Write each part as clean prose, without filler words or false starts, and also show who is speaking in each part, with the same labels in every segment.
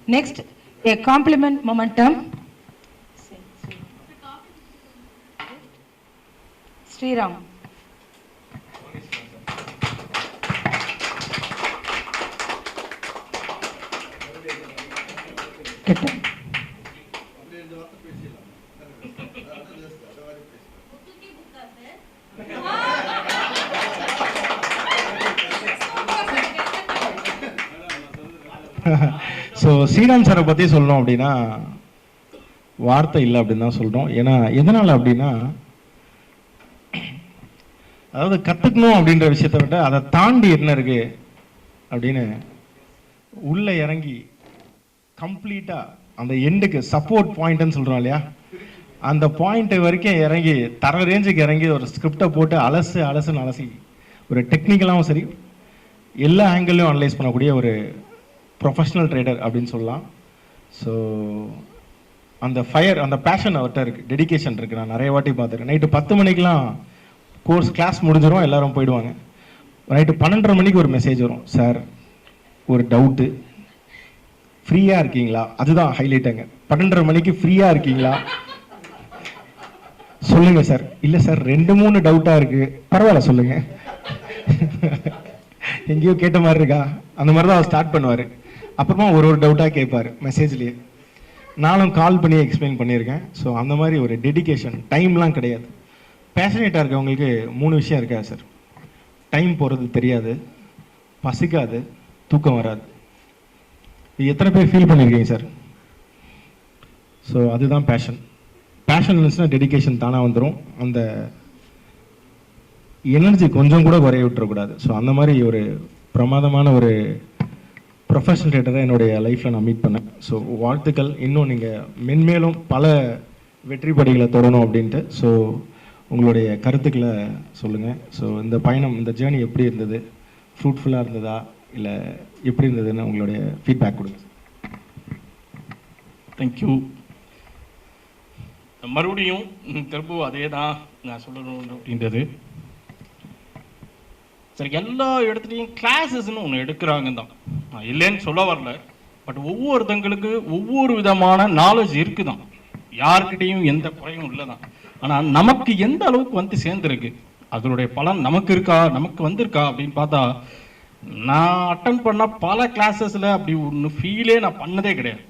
Speaker 1: Next, a compliment momentum. Sriram.
Speaker 2: So Sriram சாரை பற்றி சொல்லணும் அப்படின்னா வார்த்தை இல்லை அப்படின்னு தான் சொல்கிறோம். ஏன்னா எதனால் அப்படின்னா, அதாவது கற்றுக்கணும் அப்படின்ற விஷயத்தை விட அதை தாண்டி என்ன இருக்கு அப்படின்னு உள்ளே இறங்கி கம்ப்ளீட்டாக அந்த எண்டுக்கு சப்போர்ட் பாயிண்ட்னு சொல்கிறோம் இல்லையா, அந்த பாயிண்ட் வரைக்கும் இறங்கி தர ரேஞ்சுக்கு இறங்கி ஒரு ஸ்கிரிப்டை போட்டு அலசுன்னு அலசி ஒரு டெக்னிக்கலாகவும் சரி எல்லா ஆங்கிள்லையும் அனலைஸ் பண்ணக்கூடிய ஒரு ப்ரொஃபஷ்னல் ட்ரேடர் அப்படின்னு சொல்லலாம். ஸோ அந்த ஃபயர், அந்த பேஷன் அவர்கிட்ட இருக்குது, டெடிக்கேஷன் இருக்குது. நான் நிறைய வாட்டி பார்த்துருக்கேன். நைட்டு 10 மணிக்கெலாம் கிளாஸ் முடிஞ்சிடும், எல்லோரும் போயிடுவாங்க. நைட்டு 12:30 மணிக்கு ஒரு மெசேஜ் வரும், சார் ஒரு டவுட்டு, ஃப்ரீயாக இருக்கீங்களா? அதுதான் ஹைலைட்டுங்க. 12:30 மணிக்கு ஃப்ரீயாக இருக்கீங்களா சொல்லுங்கள் சார். இல்லை சார் 2-3 டவுட்டாக இருக்குது. பரவாயில்ல சொல்லுங்கள். எங்கேயோ கேட்ட மாதிரி இருக்கா? அந்த மாதிரி தான் அவர் ஸ்டார்ட் பண்ணுவார். அப்புறமா ஒரு டவுட்டாக கேட்பார் மெசேஜ்லேயே. நானும் கால் பண்ணி எக்ஸ்பிளைன் பண்ணியிருக்கேன். ஸோ அந்த மாதிரி ஒரு டெடிக்கேஷன், டைம்லாம் கிடையாது. பேஷனேட்டாக இருக்கவங்களுக்கு 3 விஷயம் இருக்கா சார். டைம் போகிறது தெரியாது, பசிக்காது, தூக்கம் வராது. இது எத்தனை பேர் ஃபீல் பண்ணியிருக்கீங்க சார்? ஸோ அதுதான் பேஷன். பேஷன் இருந்துச்சுன்னா டெடிக்கேஷன் தானாக வந்துடும். அந்த எனர்ஜி கொஞ்சம் கூட குறைய விட்டுறக்கூடாது. ஸோ அந்த மாதிரி ஒரு பிரமாதமான ஒரு ப்ரொஃபஷனல் ட்ரேடரை என்னுடைய லைஃப்பில் நான் மீட் பண்ணேன். ஸோ வாழ்த்துக்கள். இன்னும் நீங்கள் மென்மேலும் பல வெற்றி படிகளை தொடரணும் அப்படின்ட்டு. ஸோ உங்களுடைய கருத்துக்களை சொல்லுங்கள். ஸோ இந்த பயணம், இந்த ஜேர்னி எப்படி இருந்தது? ஃப்ரூட்ஃபுல்லாக இருந்ததா இல்லை எப்படி இருந்ததுன்னு உங்களுடைய ஃபீட்பேக் கொடுங்க.
Speaker 3: தேங்க்யூ. மறுபடியும் திரும்பவும் அதே தான் நான் சொல்லணும் அப்படின்றது. சரி, எல்லா இடத்துலையும் கிளாஸஸ்ன்னு ஒன்று எடுக்கிறாங்க தான், நான் இல்லைன்னு சொல்ல வரல. பட் ஒவ்வொருத்தங்களுக்கு ஒவ்வொரு விதமான நாலேஜ் இருக்குதான், யாருக்கிட்டையும் எந்த குறையும் இல்லை தான். ஆனால் நமக்கு எந்த அளவுக்கு வந்து சேர்ந்துருக்கு, அதனுடைய பலன் நமக்கு இருக்கா, நமக்கு வந்திருக்கா அப்படின்னு பார்த்தா, நான் அட்டன் பண்ண பல கிளாஸஸில் அப்படி ஒன்று ஃபீலே நான் பண்ணதே கிடையாது.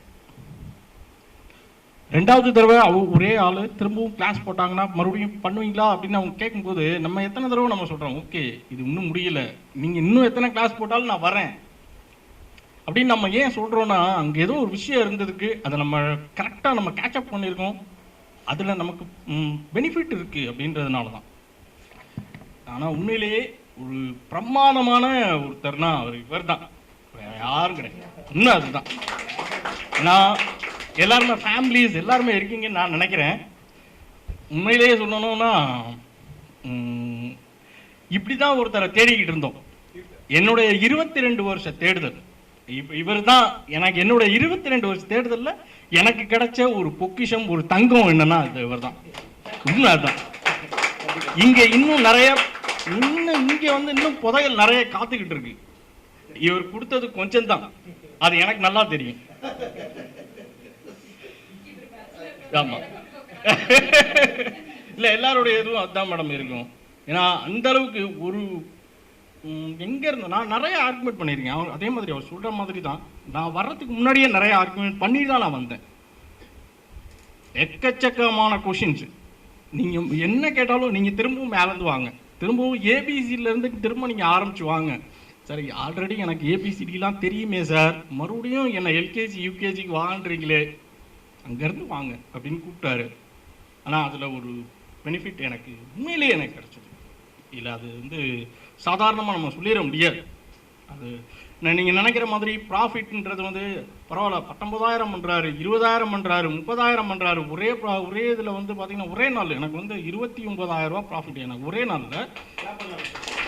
Speaker 3: 2வது தடவை ஒரே ஆள் திரும்பவும் கிளாஸ் போட்டாங்கன்னா மறுபடியும் பண்ணுவீங்களா அப்படின்னு அவங்க கேட்கும்போது, நம்ம எத்தனை தடவை நம்ம சொல்கிறோம், ஓகே இது இன்னும் முடியல, நீங்கள் இன்னும் எத்தனை கிளாஸ் போட்டாலும் நான் வரேன் அப்படின்னு நம்ம ஏன் சொல்கிறோன்னா, அங்கே ஏதோ ஒரு விஷயம் இருந்ததுக்கு அதை நம்ம கரெக்டாக நம்ம கேட்சப் பண்ணியிருக்கோம், அதில் நமக்கு பெனிஃபிட் இருக்குது அப்படின்றதுனால தான். ஆனால் உண்மையிலேயே ஒரு பிரமாதமான ஒருத்தர்னா இவர் தான், வேறு யாரும் கிடையாது. இன்னும் அதுதான். நான் எல்லாருமே ஃபேமிலிஸ் எல்லாருமே இருக்கீங்கன்னு நான் நினைக்கிறேன். உண்மையிலேயே சொல்லணும்னா இப்படி தான் ஒருத்தரை தேடிக்கிட்டு இருந்தோம். என்னுடைய 22 வருஷ தேடுதல் இவர் தான். எனக்கு என்னுடைய 22 வருஷ தேடுதலில் எனக்கு கிடைச்ச ஒரு பொக்கிஷம், ஒரு தங்கம் என்னன்னா அது இவர் தான். உண்மை அதுதான். இங்கே இன்னும் நிறைய, இங்கே வந்து இன்னும் புதையல் நிறைய காத்துக்கிட்டு இருக்கு. இவர் கொடுத்தது கொஞ்சம் தான், அது எனக்கு நல்லா தெரியும். ஆமா இல்லை, எல்லாருடைய இதுவும் அதுதான் மேடம் இருக்கும். ஏன்னா அந்த அளவுக்கு ஒரு எங்கே இருந்தோம், நான் நிறைய ஆர்குமெண்ட் பண்ணியிருக்கேன். அவர் அதே மாதிரி அவர் சொல்கிற மாதிரி தான், நான் வர்றதுக்கு முன்னாடியே நிறைய ஆர்குமெண்ட் பண்ணி தான் நான் வந்தேன். எக்கச்சக்கமான கொஷின்ஸ், நீங்கள் என்ன கேட்டாலும் நீங்கள் திரும்பவும் மேலேருந்து வாங்க, திரும்பவும் ஏபிசிலேருந்து திரும்ப நீங்கள் ஆரம்பிச்சு வாங்க. சரி, ஆல்ரெடி எனக்கு ஏபிசிடிலாம் தெரியுமே சார், மறுபடியும் என்னை எல்கேஜி யூகேஜிக்கு வாங்கன்றீங்களே, அங்கேருந்து வாங்க அப்படின்னு கூப்பிட்டாரு. ஆனால் அதில் ஒரு பெனிஃபிட் எனக்கு உண்மையிலேயே எனக்கு கிடச்சிது. இல்லை அது வந்து சாதாரணமாக நம்ம சொல்லிட முடியாது. அது நீங்கள் நினைக்கிற மாதிரி ப்ராஃபிட்ன்றது வந்து பரவாயில்ல, 19,000 பண்ணுறாரு, 20,000 பண்ணுறாரு, 30,000 பண்ணுறாரு. ஒரே இதில் வந்து பார்த்தீங்கன்னா ஒரே நாள் எனக்கு வந்து 29,000 ரூபா ப்ராஃபிட் எனக்கு ஒரே நாளில்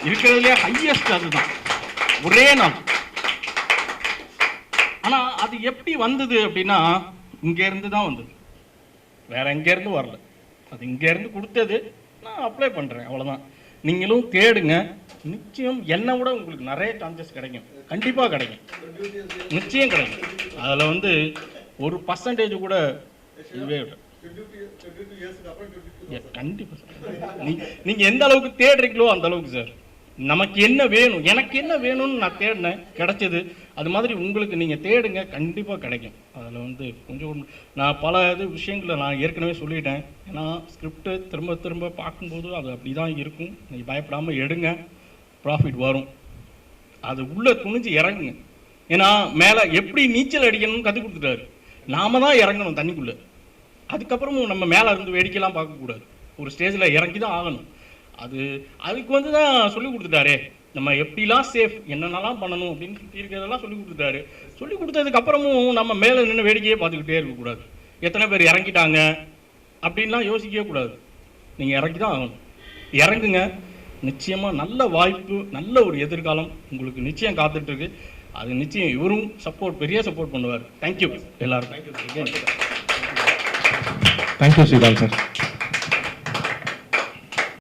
Speaker 3: இருக்கிறதுலே ஹையஸ்ட். அதுதான் ஒரே நாள். ஆனால் அது எப்படி வந்தது அப்படின்னா, இங்கேருந்து தான் வந்தது, வேற எங்கேருந்து வரல. அது இங்கேருந்து கொடுத்தது, நான் அப்ளை பண்ணுறேன், அவ்வளோதான். நீங்களும் தேடுங்க, நிச்சயம் என்னை விட உங்களுக்கு நிறைய சான்சஸ் கிடைக்கும், கண்டிப்பாக கிடைக்கும், நிச்சயம் கிடைக்கும். அதில் வந்து ஒரு பர்சன்டேஜ் கூட இதுவே கண்டிப்பாக சார். நீங்கள் எந்த அளவுக்கு தேடுறீங்களோ அந்த அளவுக்கு சார். நமக்கு என்ன வேணும், எனக்கு என்ன வேணும்னு நான் தேடினேன், கிடைச்சது. அது மாதிரி உங்களுக்கு நீங்கள் தேடுங்க, கண்டிப்பாக கிடைக்கும். அதில் வந்து கொஞ்சம் நான் பல விஷயங்களை நான் ஏற்கனவே சொல்லிட்டேன். ஏன்னா ஸ்கிரிப்டை திரும்ப திரும்ப பார்க்கும்போது அது அப்படி தான் இருக்கும். நீங்கள் பயப்படாமல் எடுங்க, ப்ராஃபிட் வரும். அது உள்ளே துணிஞ்சு இறங்குங்க. ஏன்னா மேலே எப்படி நீச்சல் அடிக்கணும்னு கற்றுக் கொடுத்துட்டாரு. நாம தான் இறங்கணும் தண்ணிக்குள்ளே. அதுக்கப்புறமும் நம்ம மேலே இருந்து வேடிக்கைலாம் பார்க்கக்கூடாது, ஒரு ஸ்டேஜில் இறங்கி தான் ஆகணும். அதுக்கு வந்து தான் சொல்லி கொடுத்துட்டாரே, நம்ம எப்படிலாம் சேஃப் என்னென்னலாம் பண்ணணும் அப்படின்னு சுற்றி இருக்கிறதெல்லாம் சொல்லி கொடுத்துட்டாரு. சொல்லி கொடுத்ததுக்கப்புறமும் நம்ம மேலே நின்று வேடிக்கையே பார்த்துக்கிட்டே இருக்கக்கூடாது. எத்தனை பேர் இறங்கிட்டாங்க அப்படின்லாம் யோசிக்கவே கூடாது. நீங்கள் இறங்கி தான் ஆகணும். இறங்குங்க, நிச்சயமாக நல்ல வாய்ப்பு, நல்ல ஒரு எதிர்காலம் உங்களுக்கு நிச்சயம் காத்துட்ருக்கு. அது நிச்சயம் இவரும் பெரிய சப்போர்ட் பண்ணுவார். தேங்க்யூ எல்லாரும்.
Speaker 2: Thank you Sriram sir.